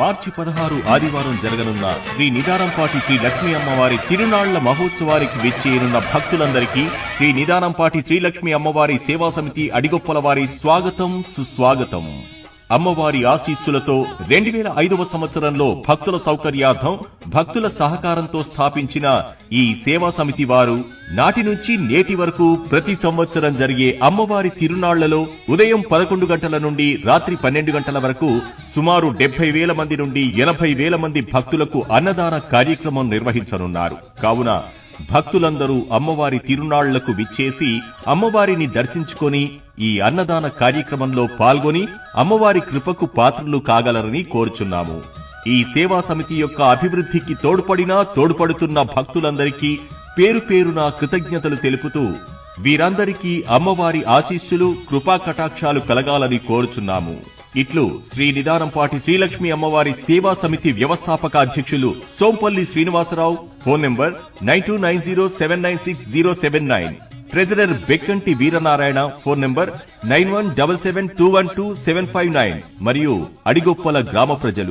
మార్చి 16 ఆదివారం జరగనున్న శ్రీ నిదానంపాటి శ్రీ లక్ష్మీ అమ్మవారి తిరునాళ్ల మహోత్సవానికి విచ్చేయనున్న భక్తులందరికీ శ్రీ నిదానంపాటి శ్రీ లక్ష్మీ అమ్మవారి సేవా సమితి అడిగొప్పల వారి స్వాగతం సుస్వాగతం. అమ్మవారి ఆశీస్సులతో 2005వ సంవత్సరంలో భక్తుల సౌకర్యార్థం భక్తుల సహకారంతో స్థాపించిన ఈ సేవా సమితి వారు నాటి నుంచి నేటి వరకు ప్రతి సంవత్సరం జరిగే అమ్మవారి తిరునాళ్లలో ఉదయం 11 గంటల నుండి రాత్రి 12 గంటల వరకు సుమారు 70,000 మంది నుండి 80,000 మంది భక్తులకు అన్నదాన కార్యక్రమం నిర్వహించనున్నారు. కావున భక్తులందరూ అమ్మవారి తిరునాళ్లకు విచ్చేసి అమ్మవారిని దర్శించుకొని ఈ అన్నదాన కార్యక్రమంలో పాల్గొని అమ్మవారి కృపకు పాత్రులు కాగలరని కోరుచున్నాము. ఈ సేవా సమితి యొక్క అభివృద్ధికి తోడ్పడుతున్న భక్తులందరికీ పేరు పేరున కృతజ్ఞతలు తెలుపుతూ వీరందరికీ అమ్మవారి ఆశీస్సులు కృపా కటాక్షాలు కలగాలని కోరుచున్నాము. ఇట్లు శ్రీ నిదానంపాటి శ్రీలక్ష్మి అమ్మవారి సేవా సమితి వ్యవస్థాపక అధ్యక్షులు Sompalli Srinivasarao. Phone number 9290796079. Treasurer Bekkanti Veeranarayana. Phone number 9177212759. మరియు అడిగొప్పల గ్రామ ప్రజలు.